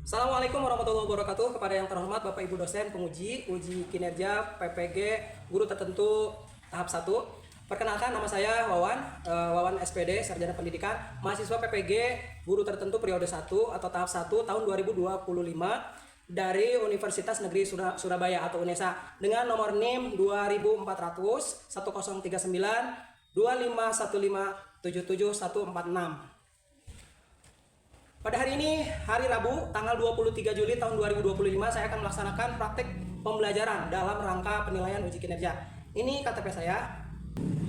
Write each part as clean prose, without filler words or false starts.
Assalamualaikum warahmatullahi wabarakatuh. Kepada yang terhormat Bapak Ibu dosen penguji uji kinerja PPG guru tertentu tahap 1. Perkenalkan, nama saya Wawan SPD, Sarjana Pendidikan, mahasiswa PPG guru tertentu periode 1 atau tahap 1 tahun 2025 dari Universitas Negeri Surabaya atau UNESA dengan nomor NIM 2400 1039 2515 77146. Pada hari ini, hari Rabu, tanggal 23 Juli tahun 2025, saya akan melaksanakan praktik pembelajaran dalam rangka penilaian uji kinerja. Ini KTP saya.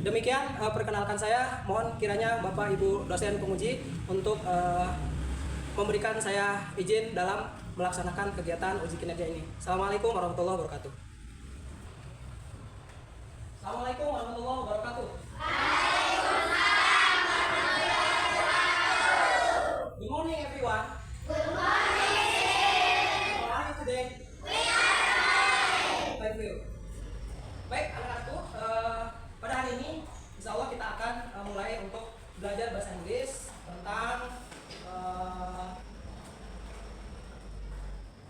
Demikian perkenalkan saya. Mohon kiranya Bapak Ibu dosen penguji untuk memberikan saya izin dalam melaksanakan kegiatan uji kinerja ini. Assalamualaikum warahmatullahi wabarakatuh. Assalamualaikum warahmatullahi wabarakatuh. Good morning everyone. Good morning. How are you today? We are fine. Thank you. Baik anak-anakku, pada hari ini insya Allah kita akan mulai untuk belajar bahasa Inggris tentang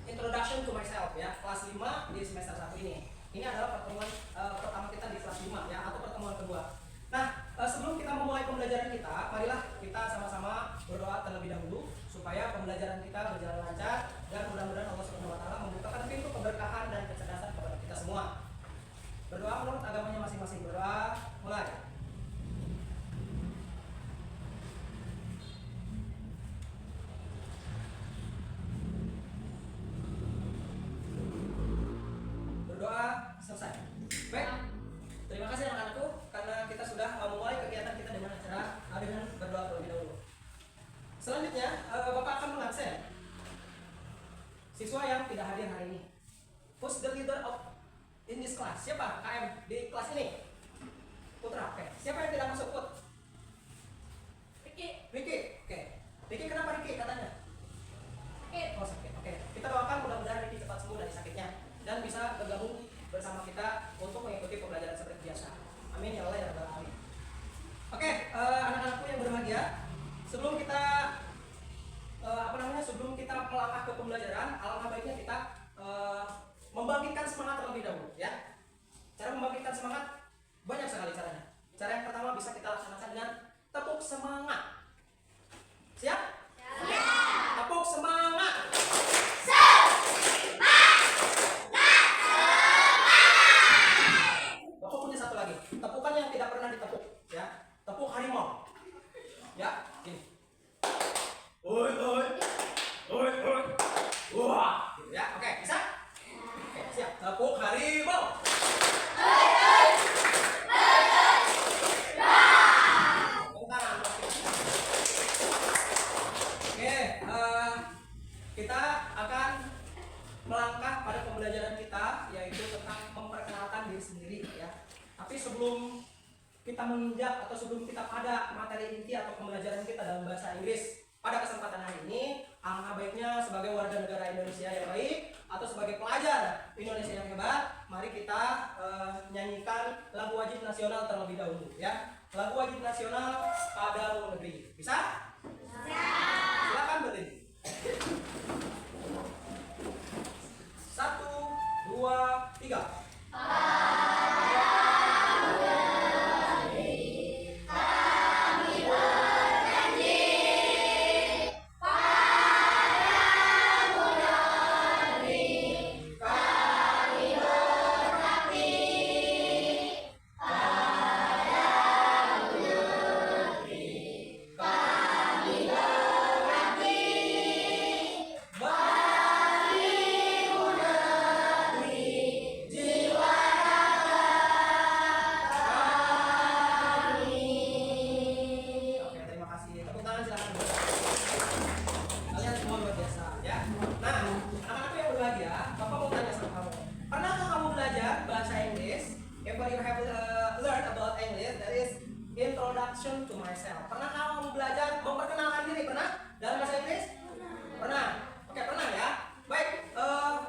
Introduction to Myself ya, kelas 5 di semester 1 ini. Ini adalah pertemuan pertama kita di kelas 5 ya, atau pertemuan kedua. Nah, sebelum kita memulai pembelajaran kita, marilah kita sama-sama berdoa terlebih dahulu supaya pembelajaran kita berjalan lancar dan mudah-mudahan Allah Subhanahu wa taala membukakan pintu keberkahan dan kecerdasan kepada kita semua. Berdoa menurut agamanya masing-masing. Berdoa mulai. Berdoa selesai. Baik. Terima kasih anak-anakku karena kita sudah memulai kegiatan kita dengan berdoa terlebih dahulu. Selanjutnya, Bapak akan mengabsen siswa yang tidak hadir hari ini. Who's the leader of in this class? Siapa KM di kelas ini? Putra. Oke. Siapa yang tidak masuk, Put? Ricky. Oke. Ricky kenapa Ricky katanya? Oh, sakit. Oke. Kita doakan mudah-mudahan Ricky cepat sembuh dari sakitnya dan bisa bergabung bersama kita untuk mengikuti pembelajaran seperti biasa. Amin ya Allah ya rabbal alamin. Oke, anak-anakku yang berbahagia, sebelum kita sebelum kita melangkah ke pembelajaran, alangkah baiknya kita membangkitkan semangat terlebih dahulu ya. Cara membangkitkan semangat banyak sekali caranya. Cara yang pertama bisa kita laksanakan dengan tepuk semangat. Siap? Siap. Tepuk semangat. Bapak punya satu lagi, tepukan yang tidak pernah ditepuk ya. Tepuk harimau. Ya, gini. Oi. Wah, gitu ya. Oke, bisa? Oke, siap. Tepuk harimau. Oke, kita akan melangkah pada pembelajaran kita, yaitu tentang memperkenalkan diri sendiri ya. Tapi sebelum kita menginjak atau sebelum kita pada materi inti atau pembelajaran kita dalam bahasa Inggris pada kesempatan hari ini, alangkah baiknya sebagai warga negara Indonesia yang baik atau sebagai pelajar Indonesia yang hebat, mari kita nyanyikan lagu wajib nasional terlebih dahulu ya. Lagu wajib nasional Padamu Negeri. Bisa? Silakan berdiri. 1, 2, 3. Introduction to myself. Pernah kamu belajar memperkenalkan diri? Pernah? Dalam bahasa Inggris? Pernah? Oke, pernah ya. Baik,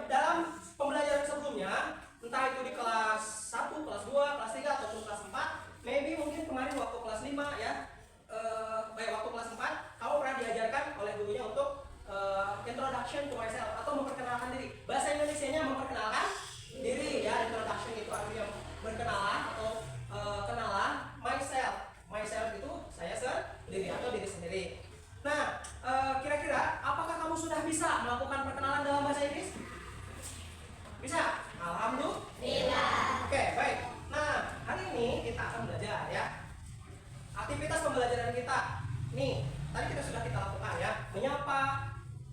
dalam pembelajaran sebelumnya, entah itu di kelas 1, kelas 2, kelas 3, ataupun kelas 4, maybe mungkin kemarin waktu kelas 5 ya, waktu kelas 4, kamu pernah diajarkan oleh gurunya untuk intro introduction to myself atau memperkenalkan diri. Bahasa Indonesianya memperkenalkan diri ya. Introduction itu artinya berkenalan atau kenalan. Myself itu saya sendiri atau diri sendiri. Nah, kira-kira apakah kamu sudah bisa melakukan perkenalan dalam bahasa Inggris? Bisa? Alhamdulillah. Oke, baik. Nah, hari ini kita akan belajar ya. Aktivitas pembelajaran kita. Nih, tadi kita lakukan ya. Menyapa.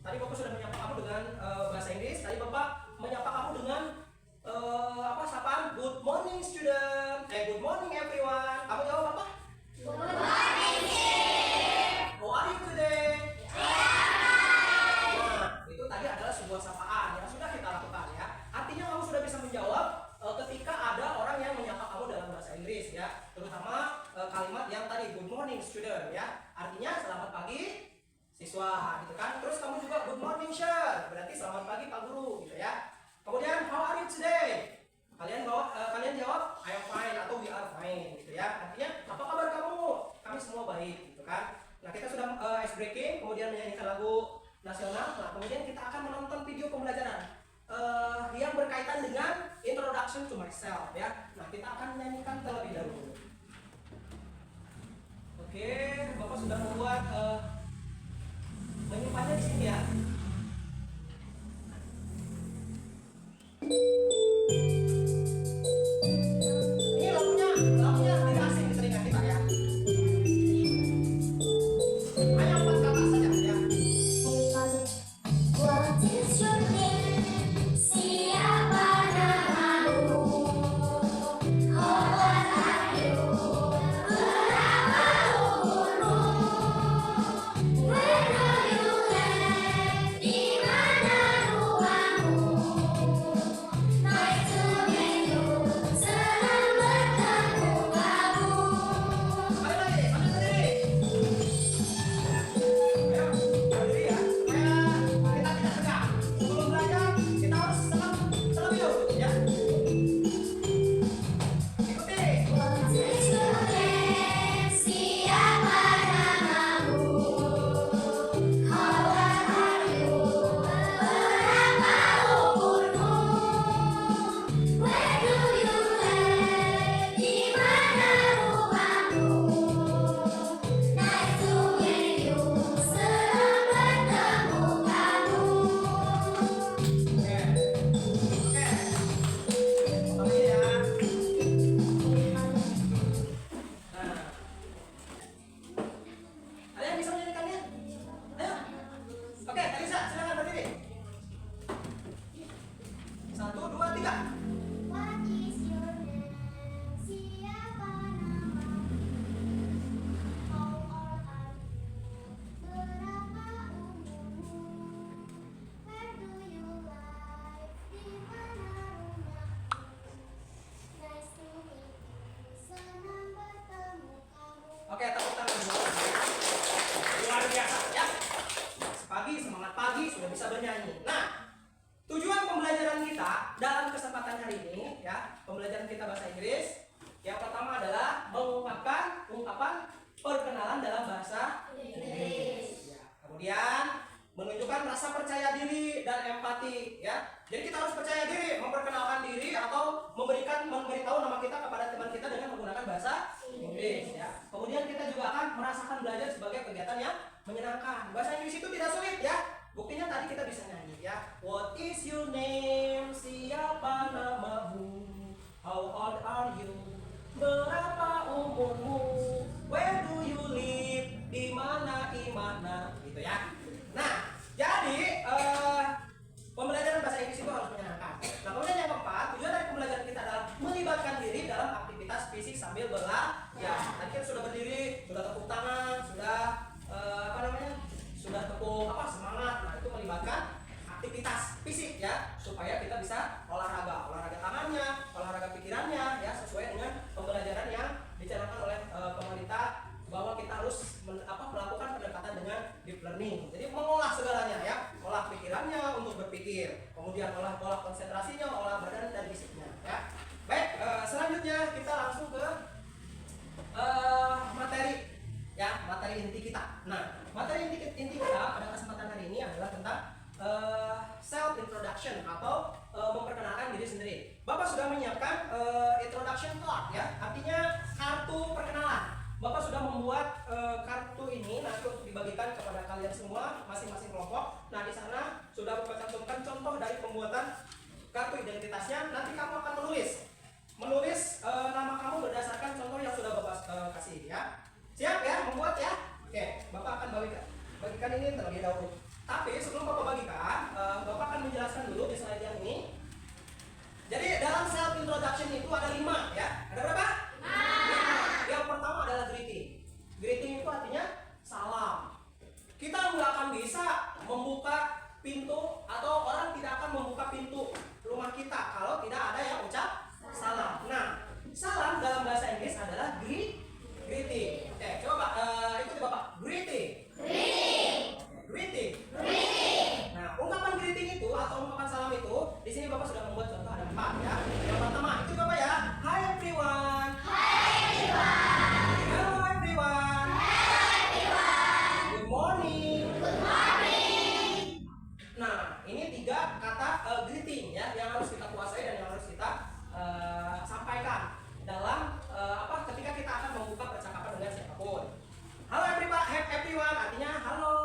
Tadi Bapak sudah menyapa kamu dengan bahasa Inggris. Tadi Bapak menyapa kamu dengan sapaan? Good morning student. Good morning everyone. Kamu jawab apa? Good morning, sir. How are you today? Nah, itu tadi adalah sebuah sapaan yang sudah kita lakukan ya. Artinya kamu sudah bisa menjawab ketika ada orang yang menyapa kamu dalam bahasa Inggris ya. Terutama kalimat yang tadi good morning student ya. Artinya selamat pagi siswa gitu kan. Terus kamu juga good morning sir. Berarti selamat pagi Pak Guru gitu ya. Kemudian how are you today? Kalian jawab I am fine atau we are fine gitu ya. Artinya apa kabar kamu? Kami semua baik gitu kan. Nah, kita sudah ice breaking, kemudian menyanyikan lagu nasional. Nah, kemudian kita akan menonton video pembelajaran yang berkaitan dengan introduction to myself ya. Nah, kita akan menyanyikan terlebih dahulu. Oke, Bapak sudah membuat menyimpannya di sini ya. Ini lagunya tidak asing di telinga kita ya. Hanya 4 kata saja ya. What is your name? Siapa namamu? How old are you? Berapa umurmu? Where do you live? Di mana rumahmu? Nice to meet you. Senang bertemu kamu. Kali lagi, ambil berdiri. Ayo, berdiri ya. Supaya kita tidak tegak. Sebelum belajar, kita harus terlebih dahulu ya. Ikuti. What is your name? Siapa namamu? How old are you? Berapa umurmu? Where do you live? Di mana rumahmu? Nice to meet you. Senang bertemu kamu. Oke. Oke. Ulangi ya. Nah. Kalian bisa menyanyikannya? Ayo. Oke, Elisa, silakan berdiri. 1, 2, 3. What is your name? Siapa namamu? How old are you? Berapa umurmu? Where do you live? Di mana rumahmu? Nice to meet you. Senang bertemu kamu. Oke, tepuk tangan dulu. Luar biasa ya. Pagi, semangat pagi sudah bisa bernyanyi. Nah, tujuan pembelajaran kita dalam kesempatan hari ini ya, pembelajaran kita bahasa Inggris. Yang pertama adalah mengungkapkan ungkapan perkenalan dalam bahasa Inggris. Ya. Kemudian menunjukkan rasa percaya diri dan empati ya. Jadi kita harus percaya diri, memperkenalkan diri atau memberitahu nama kita kepada teman kita dengan menggunakan bahasa Inggris ya. Kemudian kita juga akan merasakan belajar sebagai kegiatan yang menyenangkan. Bahasa Inggris itu tidak sulit ya. Buktinya tadi kita bisa nyanyi ya. What is your name? Siapa namamu? How old are you? Berapa umurmu? Where do you live? Di mana gitu ya. Nah, jadi pembelajaran bahasa Inggris itu harus menyenangkan. Nah, kemudian yang keempat, tujuan dari pembelajaran kita adalah melibatkan diri dalam aktivitas fisik sambil belajar. Tadi kita sudah berdiri, sudah tepuk tangan, sudah sudah tepuk semangat. Nah, itu melibatkan aktivitas fisik ya, supaya kita bisa olahraga tangannya, olahraga pikirannya ya, sesuai dengan pembelajaran yang dicanangkan oleh pemerintah bahwa kita harus melakukan pendekatan dengan deep learning. Jadi mengolah segalanya ya, olah pikirannya untuk berpikir, kemudian olah konsentrasinya, olah badan dan fisiknya ya. Baik, selanjutnya kita langsung ke materi ya, materi inti kita. Nah, materi inti kita pada kesempatan hari ini adalah tentang introduction atau memperkenalkan diri sendiri. Bapak sudah menyiapkan introduction card ya, artinya kartu perkenalan. Bapak sudah membuat kartu ini nanti untuk dibagikan kepada kalian semua masing-masing kelompok. Nah, di sana sudah Bapak cantumkan contoh dari pembuatan kartu identitasnya. Nanti kamu akan menulis nama kamu berdasarkan contoh yang sudah Bapak kasih ya. Siap ya, membuat ya? Oke, Bapak akan bagikan ini terlebih dahulu. Tapi sebelum Bapak bagikan, Bapak akan menjelaskan dulu di slide yang ini. Jadi dalam self introduction itu ada 5 ya. Ada berapa? 5. Yang pertama adalah greeting. Greeting itu artinya salam. Kita nggak akan bisa membuka pintu atau orang tidak akan membuka pintu rumah kita kalau tidak ada yang ucap salam. Nah, salam dalam bahasa Inggris adalah greeting. Coba ikuti Bapak. Greeting. Nah, ungkapan greeting itu atau ungkapan salam itu di sini Bapak sudah membuat contoh ada 4 ya. Yang pertama itu Bapak ya. Hi everyone. Hello everyone. Good morning. Nah, ini 3 kata greeting ya yang harus kita kuasai dan yang harus kita sampaikan dalam ketika kita akan membuka percakapan dengan siapapun. Halo everyone artinya halo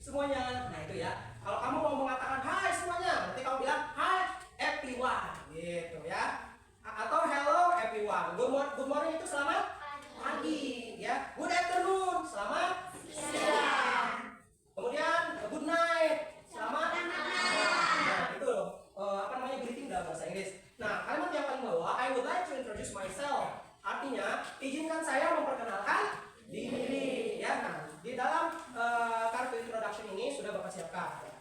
semuanya. Nah, itu ya. Kalau kamu mau mengatakan hai semuanya, nanti kamu bilang hi everyone gitu ya. Atau hello everyone. Good morning itu selamat pagi ya. Good afternoon selamat siang. Kemudian good night selamat malam. Nah, itu loh greeting dalam bahasa Inggris. Nah, kalimat yang paling bawah I would like to introduce myself. Artinya, izinkan saya memperkenalkan diri ya. Nah, di dalam kartu introduction ini sudah Bapak siapkan ya.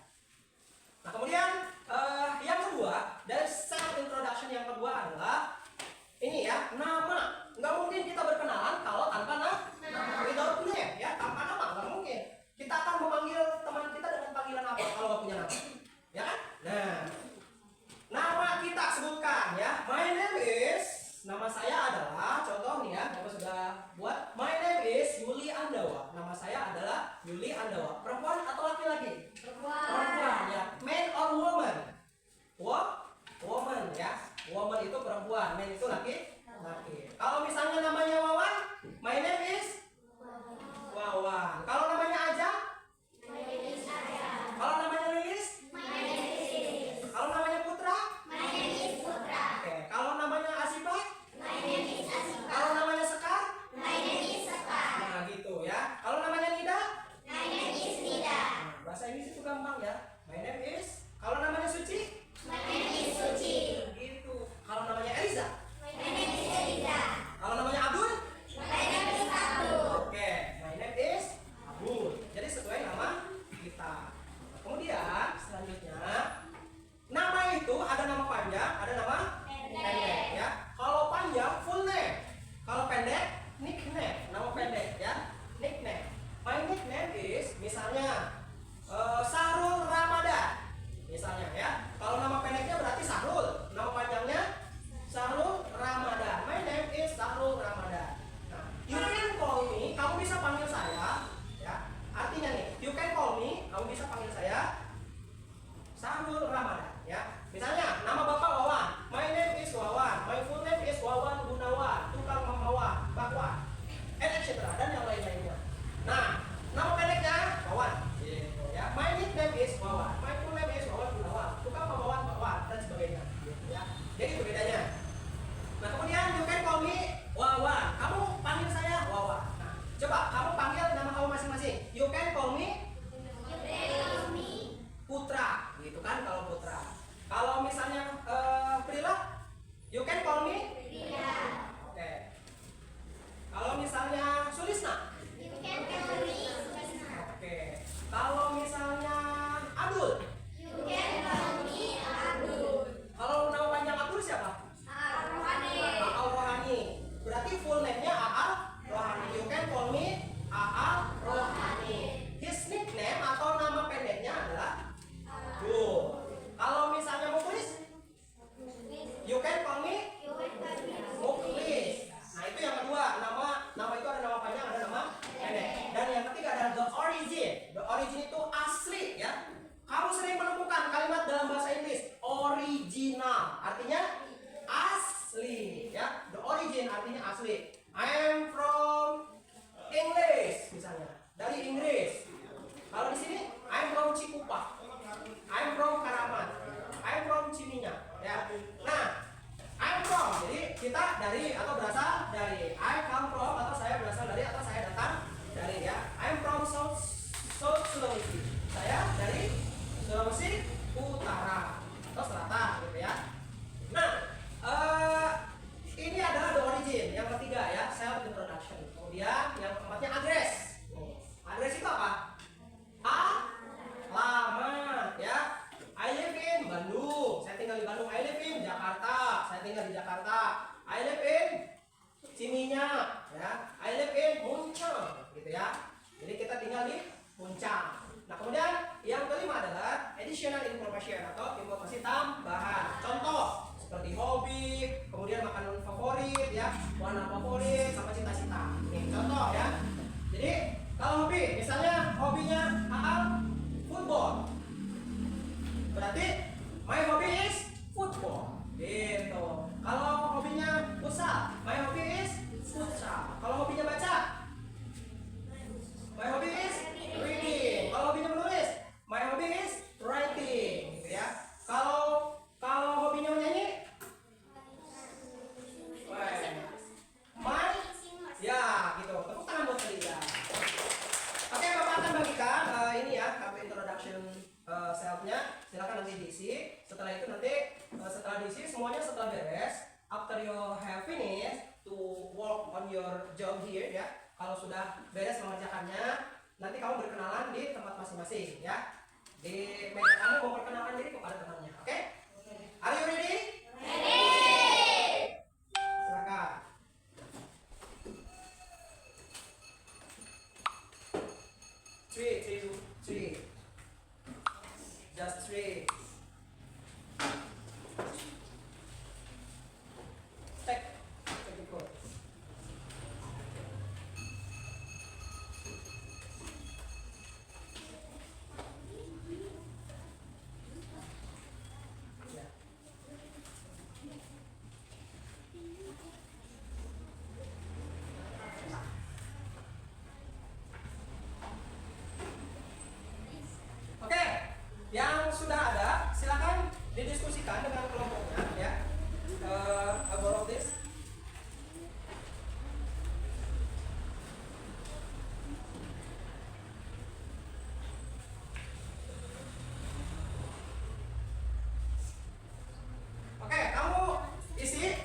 ya. Nah, I'm from, jadi kita dari atau berasal dari. I come from atau saya berasal dari atau saya datang dari ya. I'm from South Sulawesi. Saya dari Sulawesi Utara atau Selatan gitu ya. Nah, ini adalah the origin yang ketiga ya, self introduction. Kemudian yang keempatnya address. Address itu apa? Alamat ya. I live in Bandung. Saya tinggal di Bandung. I live in Jakarta. Saya tinggal di Jakarta. I live in Ciminyak ya. I live in Muncang gitu ya. Jadi kita tinggal di Muncang. Nah, kemudian yang kelima adalah additional information atau informasi tambahan. Contoh seperti hobi, kemudian makanan favorit ya, warna favorit, sama cita-cita. Nih contoh ya. Jadi kalau hobi, misalnya hobinya Aal football, berarti my hobby is football. Gitu. Kalau hobinya futsal, my hobby is futsal. Kalau hobinya baca, my hobby is reading. Kalau hobinya menulis, my hobby is writing. Gitu ya. Kalau hobinya menyanyi, my ya gitu. Tepuk tangan buat Lida. Oke, Bapak akan bagikan ini ya kartu introduction self-nya. Silakan nanti diisi. Setelah itu nanti setelah diisi semuanya setelah beres, after you have finished to work on your job here ya. Kalau sudah beres mengerjakannya, nanti kamu berkenalan di tempat masing-masing ya. Di meja kamu mau perkenalkan diri kepada temannya. Oke? Are you ready? Silakan. Three. Just three. Check the code. Ya. Oke, yang sudah ada silakan didiskusikan dengan kelompoknya ya. About this. Oke, kamu isi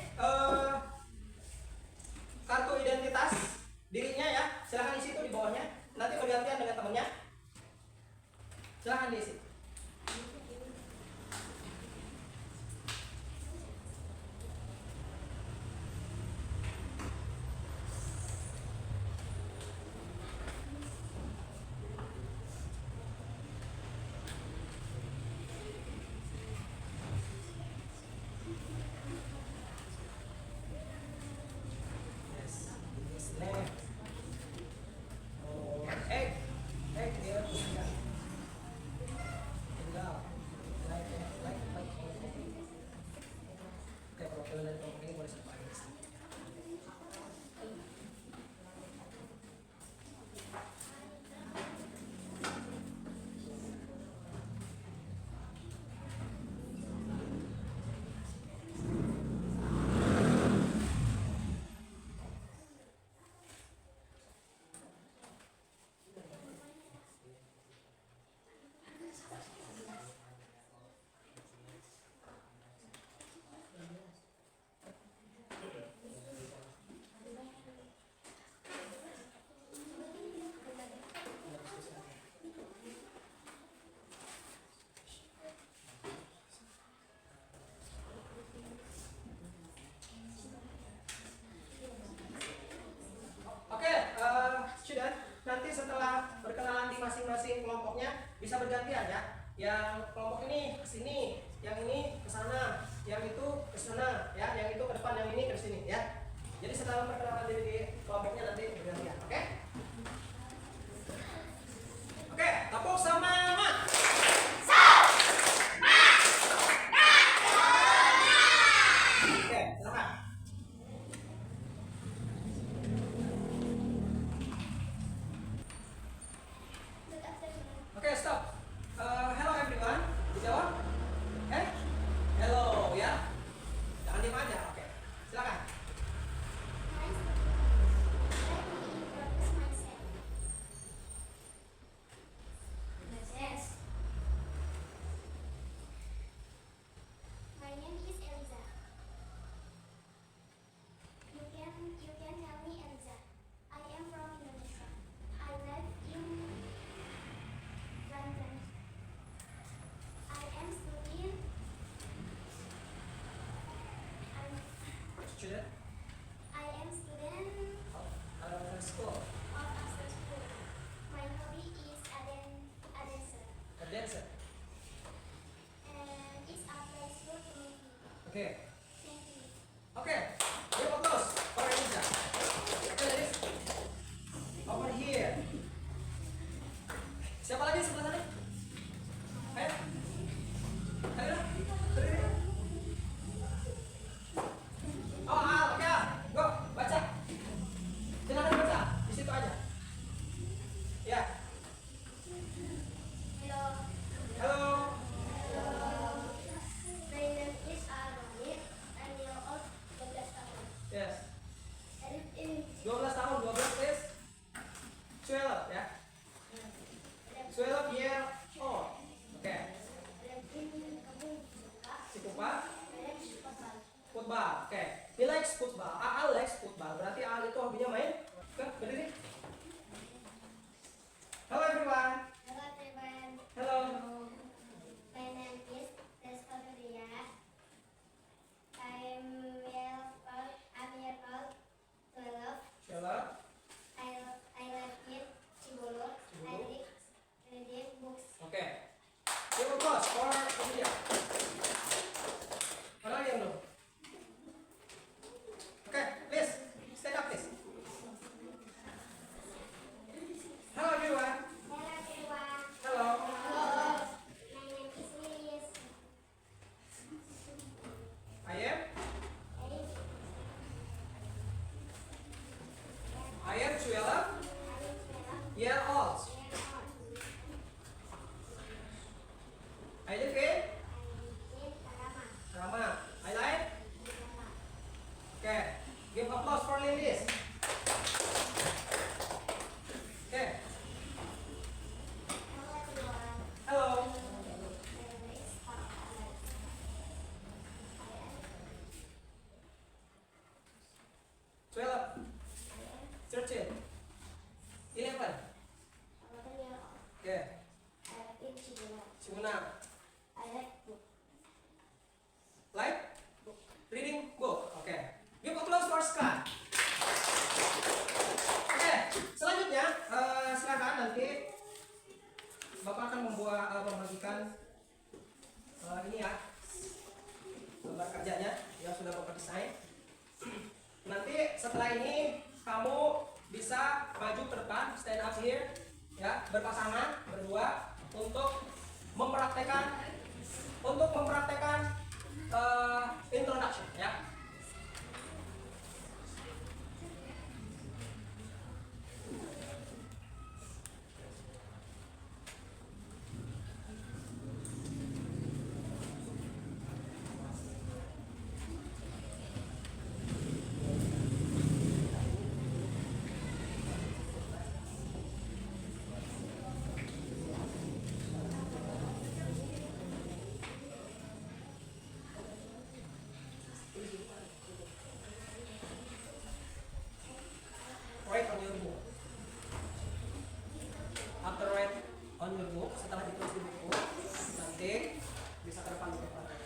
kartu identitas dirinya ya. Silakan isi itu di bawahnya. Nanti bergantian dengan temannya. Silakan diisi. student I am student of elementary school. of Astor School. My hobby is a dancer, A dancer. and it's a pleasure to meet you. Okay. Thank you. Okay. Give applause for Eliza. Okay, ladies. Over here. Siapa lagi sebelah sana? Ayo. Ayo. Berdiri. Oh, oke. Go, baca. Silakan baca. Di situ aja. Ya. Hello. Halo. My name is Aronit. I'm year old 12 tahun. Yes. I live in 12 tahun, 12 is 12 ya. 12 year old. Oke. Kampung Buka. Cikupa. I like football. Football. Oke. He likes football. Al likes football. Berarti Al itu hobinya main. Oke, berdiri. Hello everyone. Hello everyone. Hello. My name is Testoria. I'm year old 12. Hello. I live in Cibolo. I read books. Oke. Give applause for India. Mana yang belum? Oke, please stand up please. Hello everyone. Hello everyone. Hello. My name is Lilis. I am. I am 12 year old. I live in Rama. I like. Okay. Give applause for Lindis. Okay. Hello. Twelve. 13. 11. Okay. Cibuna. Like reading book. Oke. Give applause for Scott. Oke. Selanjutnya silakan nanti Bapak akan membagikan ini ya gambar kerjanya yang sudah Bapak desain. Nanti setelah ini kamu bisa maju ke depan, stand up here, ya, berpasangan berdua untuk mempraktekkan introduction, ya. Write on your book. After write on your book, setelah ditulis di buku, nanti bisa ke depan untuk praktek.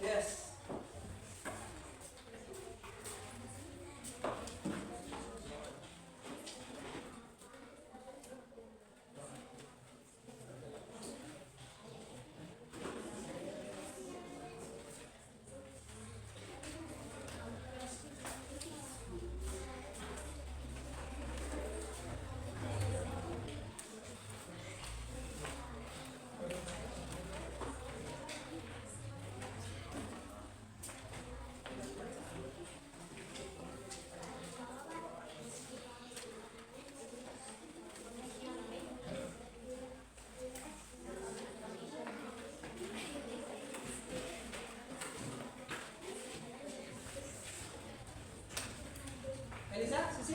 Yes. Elisa, Susi,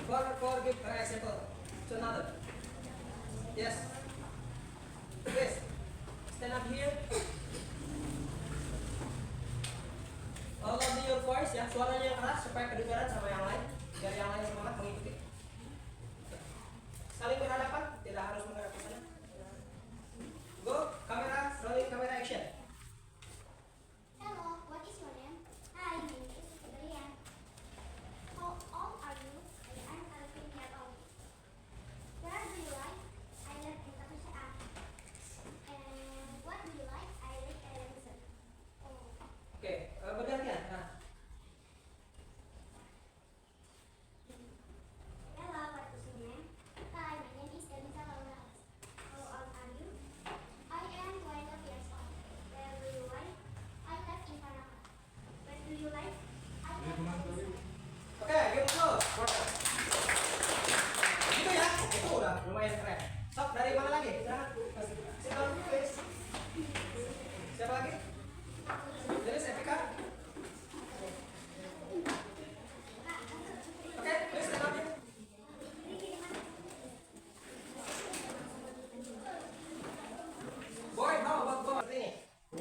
for give example to another. Yes. Please stand up here. Loudly your voice ya, suaranya yang keras supaya kedengaran sama yang lain, biar yang lain semangat mengikuti. Saling berhadapan, tidak harus menghadap ke sana. Go, kamera, rolling kamera action. Hello, what is your name?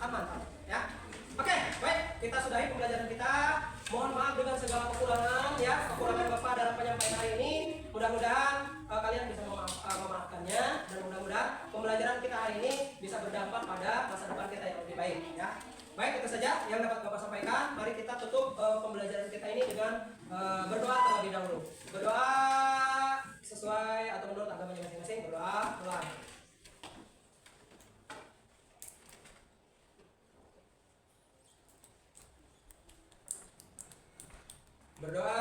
Kan mantap ya. Oke, baik, kita sudahi pembelajaran kita. Mohon maaf dengan segala kekurangan ya, kekurangan Bapak dalam penyampaian hari ini. Mudah-mudahan kalian bisa memaafkannya dan mudah-mudahan pembelajaran kita hari ini bisa berdampak pada masa depan kita yang lebih baik ya. Baik, itu saja yang dapat Bapak sampaikan. Mari kita tutup pembelajaran kita ini dengan berdoa terlebih dahulu. Berdoa sesuai atau menurut agamanya masing-masing. Berdoa, Tuhan. Berdoa